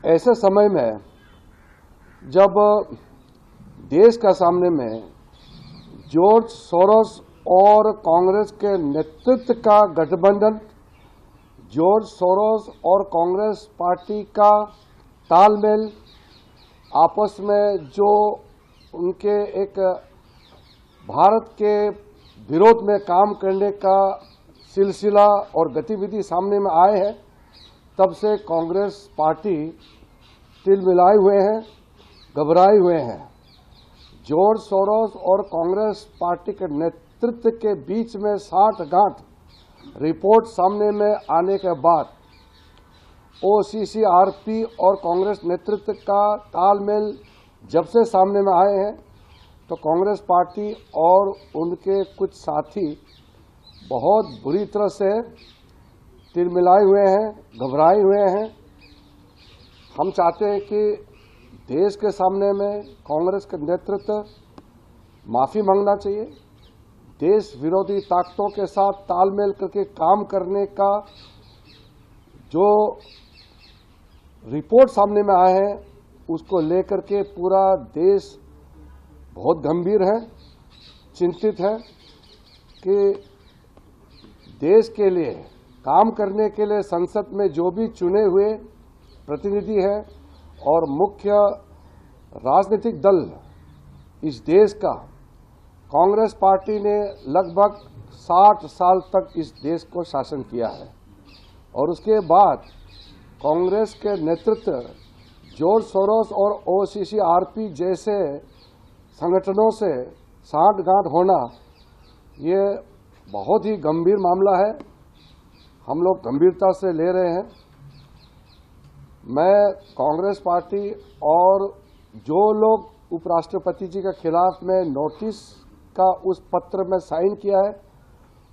ऐसे समय में जब देश का सामने में जॉर्ज सोरोस और कांग्रेस के नेतृत्व का गठबंधन, जॉर्ज सोरोस और कांग्रेस पार्टी का तालमेल, आपस में जो उनके एक भारत के विरोध में काम करने का सिलसिला और गतिविधि सामने में आए हैं, तब से कांग्रेस पार्टी तिलमिलाए हुए हैं, घबराए हुए हैं। जॉर्ज सोरोस और कांग्रेस पार्टी के नेतृत्व के बीच में साठगांठ रिपोर्ट सामने में आने के बाद OCCRP और कांग्रेस नेतृत्व का तालमेल जब से सामने में आए हैं, तो कांग्रेस पार्टी और उनके कुछ साथी बहुत बुरी तरह से तिलमिलाए हुए हैं, घबराए हुए हैं। हम चाहते हैं कि देश के सामने में कांग्रेस का नेतृत्व माफ़ी मांगना चाहिए, देश विरोधी ताकतों के साथ तालमेल करके काम करने का जो रिपोर्ट सामने में आए हैं उसको लेकर के पूरा देश बहुत गंभीर है, चिंतित है कि देश के लिए काम करने के लिए संसद में जो भी चुने हुए प्रतिनिधि है और मुख्य राजनीतिक दल इस देश का, कांग्रेस पार्टी ने लगभग 60 साल तक इस देश को शासन किया है और उसके बाद कांग्रेस के नेतृत्व जॉर्ज सोरोस और OCCRP जैसे संगठनों से साठगांठ होना, ये बहुत ही गंभीर मामला है। हम लोग गंभीरता से ले रहे हैं। मैं कांग्रेस पार्टी और जो लोग उपराष्ट्रपति जी के खिलाफ में नोटिस का उस पत्र में साइन किया है,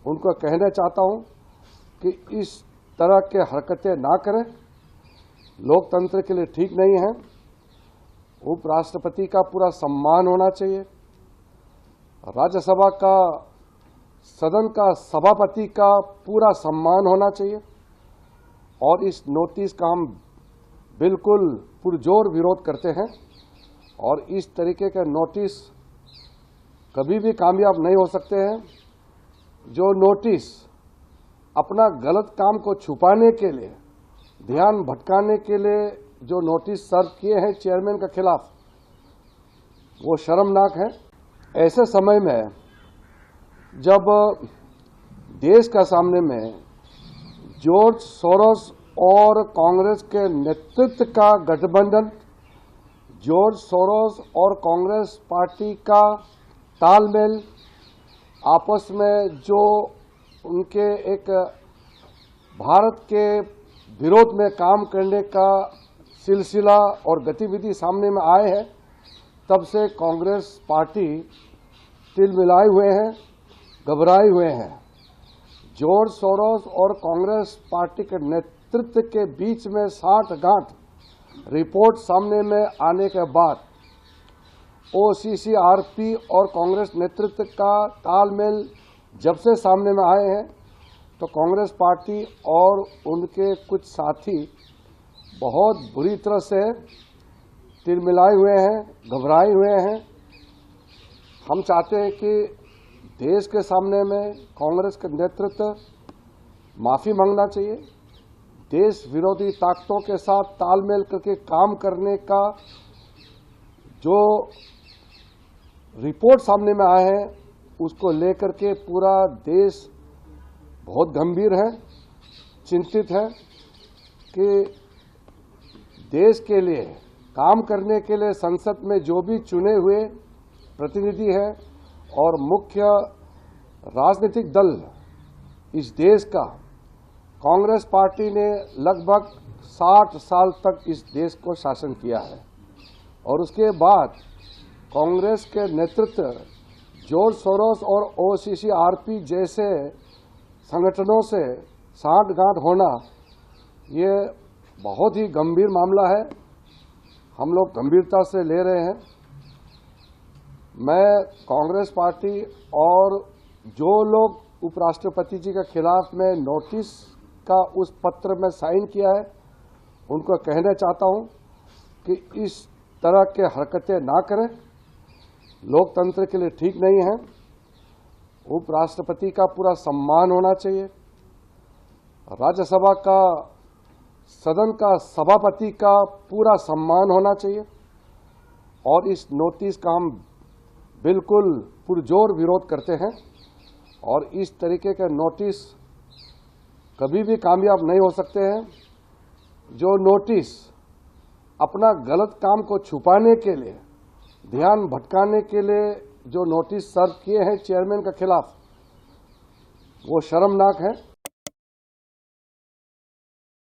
उनको कहना चाहता हूं कि इस तरह के हरकतें ना करें, लोकतंत्र के लिए ठीक नहीं है। उपराष्ट्रपति का पूरा सम्मान होना चाहिए, राज्यसभा का, सदन का सभापति का पूरा सम्मान होना चाहिए और इस नोटिस का हम बिल्कुल पुरजोर विरोध करते हैं और इस तरीके के नोटिस कभी भी कामयाब नहीं हो सकते हैं। जो नोटिस अपना गलत काम को छुपाने के लिए, ध्यान भटकाने के लिए जो नोटिस सर्व किए हैं चेयरमैन के खिलाफ, वो शर्मनाक है। ऐसे समय में जब देश का सामने में जॉर्ज सोरोस और कांग्रेस के नेतृत्व का गठबंधन, जॉर्ज सोरोस और कांग्रेस पार्टी का तालमेल, आपस में जो उनके एक भारत के विरोध में काम करने का सिलसिला और गतिविधि सामने में आए हैं, तब से कांग्रेस पार्टी तिलमिलाए हुए हैं, घबराए हुए हैं। जॉर्ज सोरोस और कांग्रेस पार्टी के नेतृत्व के बीच में साठगांठ रिपोर्ट सामने में आने के बाद OCCRP और कांग्रेस नेतृत्व का तालमेल जब से सामने में आए हैं, तो कांग्रेस पार्टी और उनके कुछ साथी बहुत बुरी तरह से तिलमिलाए हुए हैं, घबराए हुए हैं। हम चाहते हैं कि देश के सामने में कांग्रेस का नेतृत्व माफ़ी मांगना चाहिए, देश विरोधी ताकतों के साथ तालमेल करके काम करने का जो रिपोर्ट सामने में आए हैं उसको लेकर के पूरा देश बहुत गंभीर है, चिंतित है कि देश के लिए काम करने के लिए संसद में जो भी चुने हुए प्रतिनिधि है और मुख्य राजनीतिक दल इस देश का, कांग्रेस पार्टी ने लगभग 60 साल तक इस देश को शासन किया है और उसके बाद कांग्रेस के नेतृत्व जॉर्ज सोरोस और OCCRP जैसे संगठनों से साठगांठ होना, ये बहुत ही गंभीर मामला है। हम लोग गंभीरता से ले रहे हैं। मैं कांग्रेस पार्टी और जो लोग उपराष्ट्रपति जी के खिलाफ में नोटिस का उस पत्र में साइन किया है, उनको कहना चाहता हूं कि इस तरह के हरकतें ना करें, लोकतंत्र के लिए ठीक नहीं है। उपराष्ट्रपति का पूरा सम्मान होना चाहिए। राज्यसभा का, सदन का सभापति का पूरा सम्मान होना चाहिए और इस नोटिस का हम बिल्कुल पुरजोर विरोध करते हैं और इस तरीके के नोटिस कभी भी कामयाब नहीं हो सकते हैं। जो नोटिस अपना गलत काम को छुपाने के लिए, ध्यान भटकाने के लिए जो नोटिस सर्व किए हैं चेयरमैन के खिलाफ, वो शर्मनाक है।